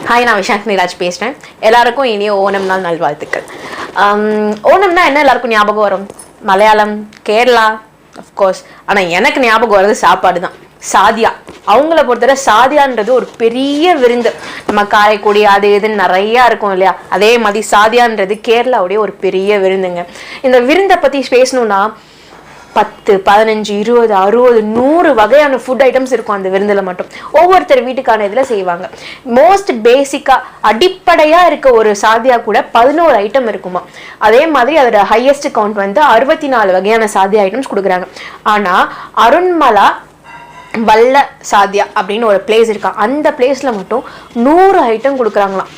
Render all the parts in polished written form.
Hi, நான் விஷாந்த் நீராஜ் பேசுகிறேன். எல்லாருக்கும் இனிய ஓணம் நாள் நல்வாழ்த்துக்கள். ஓணம்னா என்ன எல்லாருக்கும் ஞாபகம் வரும்? மலையாளம், கேரளா, அஃப்கோர்ஸ். ஆனால் எனக்கு ஞாபகம் வர்றது சாப்பாடு தான். சாதியா, அவங்கள பொறுத்தவரை சாதியான்றது ஒரு பெரிய விருந்து. நம்ம காரைக்குடி அது இதுன்னு நிறையா இருக்கும் இல்லையா? அதே மாதிரி சாதியான்றது கேரளாவுடைய ஒரு பெரிய விருந்துங்க. இந்த விருந்தை பற்றி பேசணும்னா 10, 15, 20, 60, 100 வகையான ஃபுட் ஐட்டம்ஸ் இருக்கும் அந்த விருந்தில் மட்டும். ஒவ்வொருத்தர் வீட்டுக்கான இதில் செய்வாங்க. மோஸ்ட் பேசிக்காக அடிப்படையாக இருக்க ஒரு சாதியா கூட 11 ஐட்டம் இருக்குமா. அதே மாதிரி அதோட ஹையஸ்ட் கவுண்ட் வந்து 64 வகையான சாதியா ஐட்டம்ஸ் கொடுக்குறாங்க. ஆனால் அருண்மலா வல்ல சாதியா அப்படின்னு ஒரு பிளேஸ் இருக்கா. அந்த பிளேஸில் மட்டும் 100 ஐட்டம் கொடுக்குறாங்களாம்.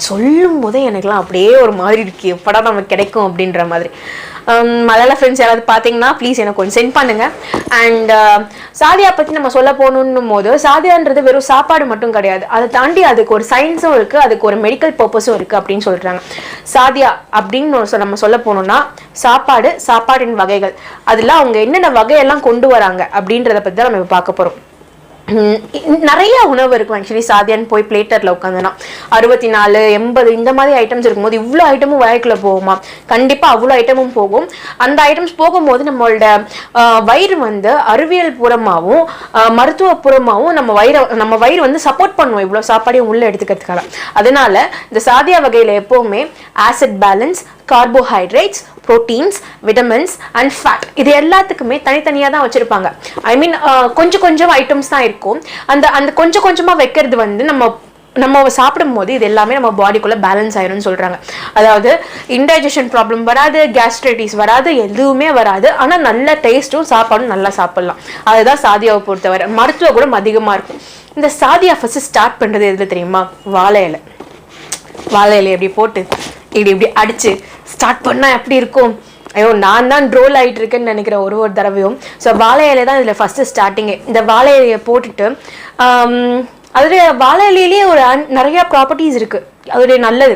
சொல்லும் போதே எனக்குலாம் அப்படியே ஒரு மாதிரி இருக்கு, எப்படா நமக்கு கிடைக்கும் அப்படின்ற மாதிரி. மலையாள ஃப்ரெண்ட்ஸ் யாராவது பார்த்தீங்கன்னா ப்ளீஸ் எனக்கு கொஞ்சம் சென்ட் பண்ணுங்க. அண்ட் சாதியா பற்றி நம்ம சொல்ல போகணும் போது, சாதியான்றது வெறும் சாப்பாடு மட்டும் கிடையாது, அதை தாண்டி அதுக்கு ஒரு சயின்ஸும் இருக்குது, அதுக்கு ஒரு மெடிக்கல் பர்பஸும் இருக்குது அப்படின்னு சொல்கிறாங்க. சாதியா அப்படின்னு நம்ம சொல்ல போனோம்னா சாப்பாடு, சாப்பாடின் வகைகள், அதில் அவங்க என்னென்ன வகையெல்லாம் கொண்டு வராங்க அப்படின்றத பற்றி தான் நம்ம இப்போ பார்க்க போகிறோம். நிறைய உணவு இருக்கும் ஆக்சுவலி. சாதியான்னு போய் பிளேட்டர்ல உட்காந்துனா 64, 80 இந்த மாதிரி ஐட்டம்ஸ் இருக்கும்போது இவ்வளோ ஐட்டமும் வாய்க்குள்ள போகுமா? கண்டிப்பா அவ்வளோ ஐட்டமும் போகும். அந்த ஐட்டம்ஸ் போகும்போது நம்மளோட வயிறு வந்து அறிவியல் புறமாவும் மருத்துவ புறமாவும் நம்ம வயிறு வந்து சப்போர்ட் பண்ணுவோம் இவ்வளோ சாப்பாடையும் உள்ள எடுத்துக்கிறதுக்காக. அதனால இந்த சாதியா வகையில எப்பவுமே acid balance, carbohydrates, proteins, vitamins and fat, இது எல்லாத்துக்குமே தனித்தனியாக தான் வச்சுருப்பாங்க. ஐ மீன் கொஞ்சம் கொஞ்சம் ஐட்டம்ஸ் தான் இருக்கும். அந்த கொஞ்சம் கொஞ்சமாக வைக்கிறது வந்து நம்ம சாப்பிடும் போது இது எல்லாமே நம்ம பாடிக்குள்ளே பேலன்ஸ் ஆயிரும்னு சொல்கிறாங்க. அதாவது இன்டைஜஷன் ப்ராப்ளம் வராது, கேஸ்ட்ரைட்டிஸ் வராது, எதுவுமே வராது. ஆனால் நல்ல டேஸ்ட்டும் சாப்பாடும் நல்லா சாப்பிட்லாம். அதுதான் சாதியாவை பொறுத்தவரை. மருத்துவ குணம் அதிகமாக இருக்கும். இந்த சாதியா ஃபஸ்ட்டு ஸ்டார்ட் பண்ணுறது எதில் தெரியுமா? வாழை இலை. வாழை இலை எப்படி போட்டு இப்படி அடித்து ஸ்டார்ட் பண்ணால் எப்படி இருக்கும்? ஐயோ, நான் தான் ட்ரோல் ஆகிட்டு இருக்கேன்னு நினைக்கிறேன் ஒரு தடவையும். ஸோ வாழை இலை தான் இதில் ஃபஸ்ட்டு ஸ்டார்டிங்கே. இந்த வாழை இலையை போட்டுட்டு அதோடைய வாழை இலையிலேயே ஒரு நிறையா ப்ராப்பர்ட்டிஸ் இருக்குது. அதோடைய நல்லது,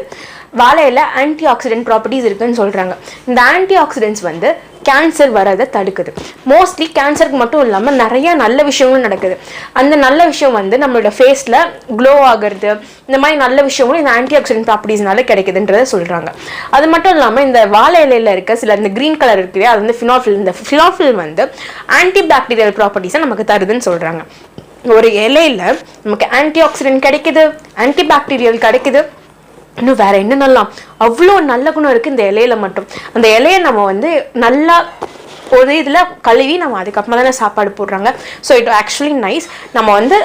வாழை இலை ஆன்டி ஆக்சிடென்ட் ப்ராப்பர்ட்டிஸ் இருக்குதுன்னு சொல்கிறாங்க. இந்த ஆன்டி ஆக்சிடென்ட்ஸ் வந்து கேன்சர் வரதை தடுக்குது. மோஸ்ட்லி கேன்சருக்கு மட்டும் இல்லாமல் நிறையா நல்ல விஷயங்களும் நடக்குது. அந்த நல்ல விஷயம் வந்து நம்மளோட ஃபேஸில் க்ளோ ஆகிறது, இந்த மாதிரி நல்ல விஷயங்களும் இந்த ஆன்டி ஆக்சிடென்ட் ப்ராப்பர்ட்டிஸ்னால கிடைக்குதுன்றதை சொல்கிறாங்க. அது மட்டும் இல்லாமல் இந்த வாழை இலையில் இருக்க சில இந்த க்ரீன் கலர் இருக்குது, அது வந்து ஃபினாஃபில். இந்த ஃபினாஃபில் வந்து ஆன்டி பாக்டீரியல் ப்ராப்பர்ட்டிஸை நமக்கு தருதுன்னு சொல்கிறாங்க. ஒரு இலையில நமக்கு ஆன்டி ஆக்சிடென்ட் கிடைக்குது, ஆன்டி பாக்டீரியல் கிடைக்குது, இன்னும் வேற என்னென்னலாம் அவ்வளோ நல்ல குணம் இருக்குது இந்த இலையில மட்டும். அந்த இலையை நம்ம வந்து நல்லா ஒரு இதில் கழுவி நம்ம அதுக்கப்புறமா தானே சாப்பாடு போடுறாங்க. So it actually nice. நம்ம வந்து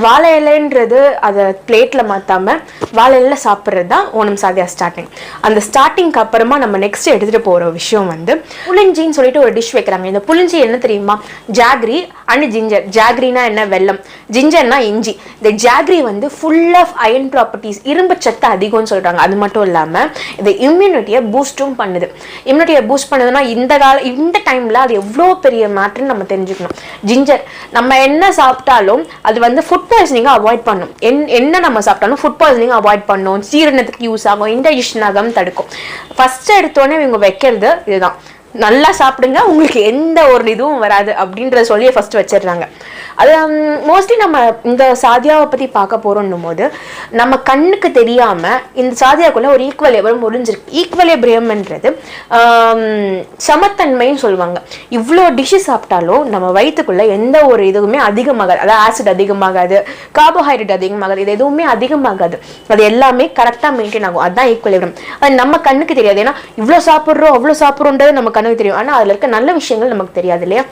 வாழை இலைன்றது அதை பிளேட்டில் மாற்றாமல் வாழை இலையில சாப்பிட்றது தான் ஓணம் சாதியா ஸ்டார்டிங். அந்த ஸ்டார்டிங்க்கு அப்புறமா நம்ம நெக்ஸ்ட் எடுத்துகிட்டு போகிற விஷயம் வந்து புளிஞ்சின்னு சொல்லிட்டு ஒரு டிஷ் வைக்கிறாங்க. இந்த புளிஞ்சி என்ன தெரியுமா? Jaggery and ginger. ஜாக்ரினா என்ன? வெல்லம். ஜிஞ்சர்னா இஞ்சி. இந்த ஜாக்ரி வந்து ஃபுல் ஆஃப் அயன் ப்ராப்பர்ட்டிஸ், இரும்பு சத்து அதிகம்னு சொல்கிறாங்க. அது மட்டும் இல்லாமல் இது இம்யூனிட்டியை பூஸ்ட்டும் பண்ணுது. இம்யூனிட்டியை பூஸ்ட் பண்ணுதுன்னா இந்த டைமில் அது எவ்வளோ பெரிய மேட்டர்னு நம்ம தெரிஞ்சுக்கணும். ஜிஞ்சர் நம்ம என்ன சாப்பிட்டாலும் அது வந்து ஃபுட் பாய்சனிங்கை அவாய்ட் பண்ணும். என்ன நம்ம சாப்பிட்டாலும் ஃபுட் பாய்சனிங் அவாய்ட் பண்ணும், ஜீரணத்துக்கு யூஸ் ஆகும், இன்டைஜஷன் ஆகாமல் தடுக்கும். ஃபர்ஸ்ட் எடுத்தோடனே இவங்க வைக்கிறது இதுதான், நல்லா சாப்பிடுங்க, உங்களுக்கு எந்த ஒரு இதுவும் வராது அப்படின்றத சொல்லி ஃபர்ஸ்ட் வச்சிடுறாங்க. அது மோஸ்ட்லி நம்ம இந்த சாதியாவை பற்றி பார்க்க போகிறோன்னும் போது நம்ம கண்ணுக்கு தெரியாமல் இந்த சாதியாக்குள்ள ஒரு ஈக்குவலேபியம் ஒளிஞ்சிருக்கு. ஈக்குவலேபியம்ன்றது சமத்தன்மைன்னு சொல்லுவாங்க. இவ்வளோ டிஷ்ஷு சாப்பிட்டாலும் நம்ம வயிற்றுக்குள்ள எந்த ஒரு இதுவுமே அதிகமாகாது. அதாவது ஆசிட் அதிகமாகாது, கார்போஹைட்ரேட் அதிகமாகாது, இது எதுவுமே அதிகமாகாது. அது எல்லாமே கரெக்டாக மெயின்டைன் ஆகும். அதுதான் ஈக்குவலேபியம். அது நம்ம கண்ணுக்கு தெரியாது. ஏன்னா இவ்வளோ சாப்பிட்றோம் அவ்வளோ சாப்பிட்றோன்றது நம்ம கண்ணுக்கு தெரியும். ஆனால் அதில் இருக்க நல்ல விஷயங்கள் நமக்கு தெரியாது இல்லையா?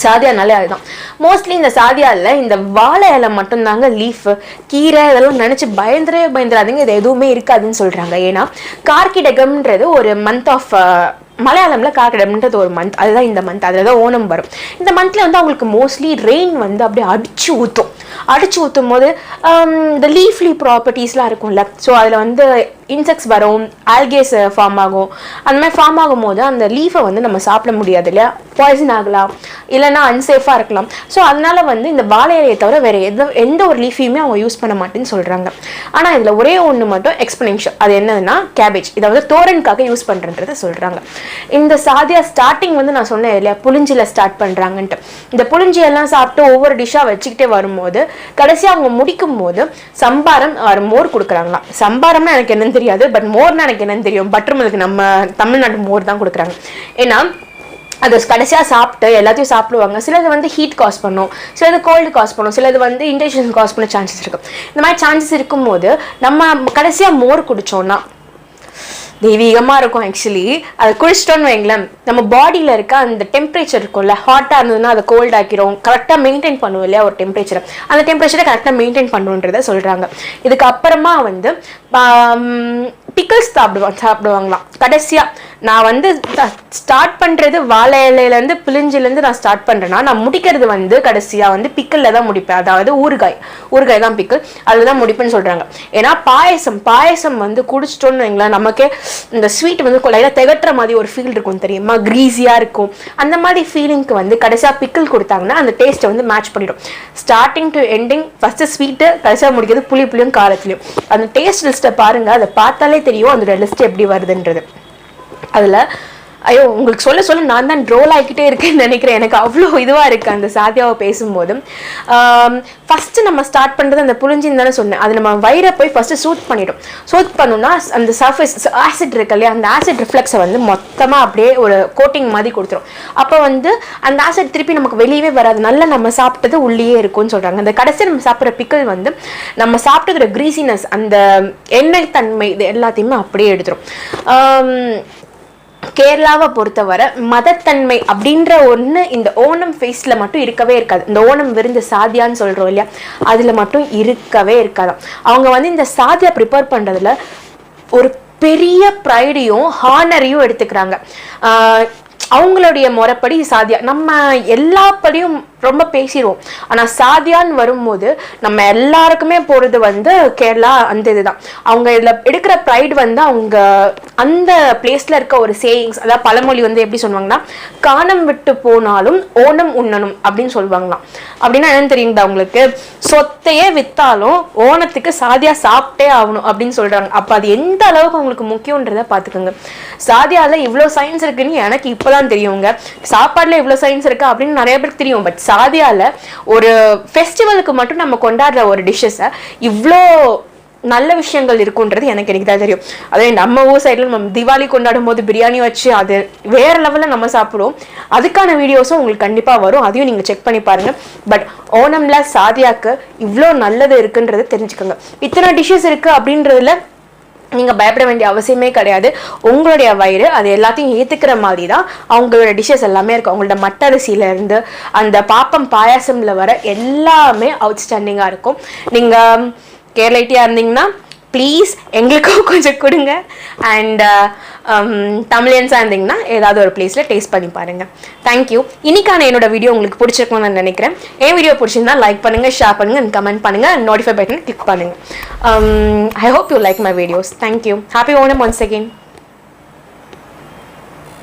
சாதியானாலே அதுதான். மோஸ்ட்லி இந்த சாதியால இந்த வாழை இலை மட்டும்தாங்க, லீஃப், கீரை இதெல்லாம் நினைச்சு பயந்துராதீங்க, இது எதுவுமே இருக்காதுன்னு சொல்றாங்க. ஏன்னா கார்கிடகம்ன்றது ஒரு மந்த் ஆஃப் மலையாளம்ல கார்கிடகம்ன்றது ஒரு மந்த், அதுதான் இந்த மந்த். அதில் தான் ஓணம் வரும். இந்த மந்த்ல வந்து அவங்களுக்கு மோஸ்ட்லி ரெயின் வந்து அப்படியே அடிச்சு ஊற்றும் போது இந்த லீஃப்லி ப்ராப்பர்ட்டிஸ்லாம் இருக்கும்ல, ஸோ அதில் வந்து இன்செக்ட்ஸ் வரும், ஆல்கேஸ் ஃபார்ம் ஆகும். அந்த மாதிரி ஃபார்ம் ஆகும்போது அந்த லீஃபை வந்து நம்ம சாப்பிட முடியாது இல்லையா, பாய்சன் ஆகலாம், இல்லைன்னா அன்சேஃபாக இருக்கலாம். ஸோ அதனால வந்து இந்த வாழை இலையை தவிர வேறு எந்த ஒரு லீஃபையுமே அவங்க யூஸ் பண்ண மாட்டேன்னு சொல்கிறாங்க. ஆனால் இதில் ஒரே ஒன்று மட்டும் எக்ஸ்பென்ஷன், அது என்னதுன்னா கேபேஜ். இதை வந்து தோரனுக்காக யூஸ் பண்ணுறன்றதை சொல்கிறாங்க. இந்த சாதியா ஸ்டார்டிங் வந்து நான் சொன்னேன் இல்லையா, புளிஞ்சியில் ஸ்டார்ட் பண்ணுறாங்கன்ட்டு. இந்த புளிஞ்சியெல்லாம் சாப்பிட்டு ஒவ்வொரு டிஷ்ஷாக வச்சுக்கிட்டே வரும்போது கடைசியாக அவங்க முடிக்கும் போது சம்பாரம் மோர் கொடுக்குறாங்களாம். சம்பாரம்னா எனக்கு என்னன்னு தெரியாது, பட் மோர்னா எனக்கு என்னன்னு தெரியும். பட்டர் மில்க் நம்ம தமிழ்நாட்டு மோர் தான் கொடுக்குறாங்க. ஏன்னா அது கடைசியாக சாப்பிட்டு எல்லாத்தையும் சாப்பிடுவாங்க. சிலது வந்து ஹீட் காஸ் பண்ணும், சிலது கோல்டு காஸ் பண்ணும், சிலது வந்து இன்டெக்ஷன் காஸ் பண்ண சான்சஸ் இருக்கும். இந்த மாதிரி சான்சஸ் இருக்கும்போது நம்ம கடைசியாக மோர் குடித்தோன்னா தெய்வீகமாக இருக்கும். ஆக்சுவலி அதை குடிச்சிட்டோன்னு வைங்களேன், நம்ம பாடியில் இருக்க அந்த டெம்பரேச்சர் இருக்கும்ல, ஹாட்டாக இருந்ததுன்னா அதை கோல்ட் ஆக்கிரும். கரெக்டாக மெயின்டைன் பண்ணுவோம் இல்லையா ஒரு டெம்பரேச்சரை, அந்த டெம்பரேச்சரை கரெக்டாக மெயின்டைன் பண்ணுன்றதை சொல்கிறாங்க. இதுக்கப்புறமா வந்து பிக்கிள்ஸ் சாப்பிடுவாங்களாம். கடைசியாக நான் வந்து ஸ்டார்ட் பண்ணுறது வாழை இலையிலேருந்து பிழிஞ்சிலேருந்து நான் ஸ்டார்ட் பண்ணுறேன்னா, நான் முடிக்கிறது வந்து கடைசியாக வந்து பிக்கிளில் தான் முடிப்பேன். அதாவது ஊறுகாய் தான் பிக்கிள், அதில் தான் முடிப்பேன்னு சொல்கிறாங்க. ஏன்னா பாயசம் வந்து குடிச்சிட்டோன்னு வைங்களேன், நமக்கே இந்த ஸ்வீட் வந்து லைட்டாக திகட்டுற மாதிரி ஒரு ஃபீல் இருக்கும் தெரியுமா, க்ரீஸியாக இருக்கும். அந்த மாதிரி ஃபீலிங்க்கு வந்து கடைசியாக பிக்கிள் கொடுத்தாங்கன்னா அந்த டேஸ்ட்டை வந்து மேட்ச் பண்ணிடும். Starting to ending first sweet, கடைசியாக முடிக்கிறது புளியும் காரத்துலையும். அந்த டேஸ்ட் லிஸ்ட்டை பாருங்கள், அதை பார்த்தாலே தெரியும் அதோட லிஸ்ட் எப்படி வருதுன்றது. அதில் ஐயோ உங்களுக்கு சொல்ல நான் தான் ட்ரோல் ஆகிக்கிட்டே இருக்கேன்னு நினைக்கிறேன். எனக்கு அவ்வளோ இதுவாக இருக்குது அந்த சாதியாவை பேசும்போது. ஃபஸ்ட்டு நம்ம ஸ்டார்ட் பண்ணுறது அந்த புளிஞ்சின்னு தானே சொன்னேன். அது நம்ம வயிறை போய் ஃபஸ்ட்டு சூட் பண்ணிடும். சூட் பண்ணோம்னா அந்த சர்ஃபேஸ் ஆசிட் இருக்கு இல்லையா, அந்த ஆசிட் ரிஃப்ளெக்ஸை வந்து மொத்தமாக அப்படியே ஒரு கோட்டிங் மாதிரி கொடுத்துரும். அப்போ வந்து அந்த ஆசிட் திருப்பி நமக்கு வெளியவே வராது, நல்லா நம்ம சாப்பிட்டது உள்ளே இருக்கும்னு சொல்கிறாங்க. அந்த கடைசி நம்ம சாப்பிட்ற பிக்கிள் வந்து நம்ம சாப்பிட்டுக்கிற க்ரீசினஸ், அந்த எண்ணெய் தன்மை, இது எல்லாத்தையுமே அப்படியே எடுத்துரும். கேரளாவை பொறுத்தவரை மதத்தன்மை அப்படின்ற ஒன்று இந்த ஓணம் ஃபேஸில் மட்டும் இருக்கவே இருக்காது. இந்த ஓணம் விருந்து சாதியான்னு சொல்கிறோம் இல்லையா, அதில் மட்டும் இருக்கவே இருக்காதாம். அவங்க வந்து இந்த சாதியா ப்ரிப்பேர் பண்ணுறதுல ஒரு பெரிய ப்ரைடையும் ஹானரையும் எடுத்துக்கிறாங்க. அவங்களுடைய முறைப்படி சாதியா நம்ம எல்லாப்படியும் ரொம்ப பேசிடுவோம். ஆனால் சாதியான்னு வரும்போது நம்ம எல்லாருக்குமே போகிறது வந்து கேரளா அந்த இதுதான். அவங்க இதில் எடுக்கிற ப்ரைட் வந்து அவங்க அந்த பிளேஸில் இருக்க ஒரு சேயிங்ஸ், அதாவது பழமொழி வந்து எப்படி சொல்லுவாங்கன்னா, காணம் விட்டு போனாலும் ஓணம் உண்ணணும் அப்படின்னு சொல்லுவாங்களாம். அப்படின்னா என்னன்னு தெரியுங்களா உங்களுக்கு, சொத்தையே விற்றாலும் ஓணத்துக்கு சாதியா சாப்பிட்டே ஆகணும் அப்படின்னு சொல்கிறாங்க. அப்போ அது எந்த அளவுக்கு அவங்களுக்கு முக்கியன்றதை பார்த்துக்கோங்க. சாதியாவில் இவ்வளோ சயின்ஸ் இருக்குன்னு எனக்கு இப்போதான் தெரியுங்க. சாப்பாடில் இவ்வளோ சயின்ஸ் இருக்கு அப்படின்னு நிறைய பேருக்கு தெரியும். பட் சாதியால ஒரு ஃபெஸ்டிவலுக்கு மட்டும் நம்ம கொண்டாடுற ஒரு டிஷ்ஷஸை இவ்வளோ நல்ல விஷயங்கள் இருக்குன்றது எனக்கு தான் தெரியும். அதே நம்ம ஊர் சைடில் நம்ம தீபாவளி கொண்டாடும் போது பிரியாணி வச்சு அது வேற லெவலில் நம்ம சாப்பிடுவோம். அதுக்கான வீடியோஸும் உங்களுக்கு கண்டிப்பாக வரும், அதையும் நீங்கள் செக் பண்ணி பாருங்க. பட் ஓணம்ல சாதியாக்கு இவ்வளோ நல்லது இருக்குன்றது தெரிஞ்சுக்கோங்க. இத்தனை டிஷ்ஷஸ் இருக்கு அப்படின்றதுல நீங்கள் பயப்பட வேண்டிய அவசியமே கிடையாது. உங்களுடைய வயிறு அது எல்லாத்தையும் ஏற்றுக்கிற மாதிரி தான் அவங்களோட டிஷ்ஷஸ் எல்லாமே இருக்கும். அவங்களோட மட்டரிசியிலேருந்து அந்த பாயாசம்ல வர எல்லாமே அவுட்ஸ்டாண்டிங்காக இருக்கும். நீங்கள் கேரளைட்டியாக இருந்தீங்கன்னா ப்ளீஸ் எங்களுக்கும் கொஞ்சம் கொடுங்க. அண்ட் தமிழியன்ஸாக இருந்தீங்கன்னா ஏதாவது ஒரு பிளேஸில் டேஸ்ட் பண்ணி பாருங்கள். தேங்க்யூ. இன்னைக்கான என்னோட வீடியோ உங்களுக்கு பிடிச்சிருக்கும்னு நான் நினைக்கிறேன். என் வீடியோ பிடிச்சிருந்தா லைக் பண்ணுங்கள், ஷேர் பண்ணுங்கள், அண்ட் கமெண்ட் பண்ணுங்கள், அண்ட் நோட்டிஃபை பட்டனை கிளிக் பண்ணுங்கள். I hope you like my videos. Thank you. Happy Onam once again.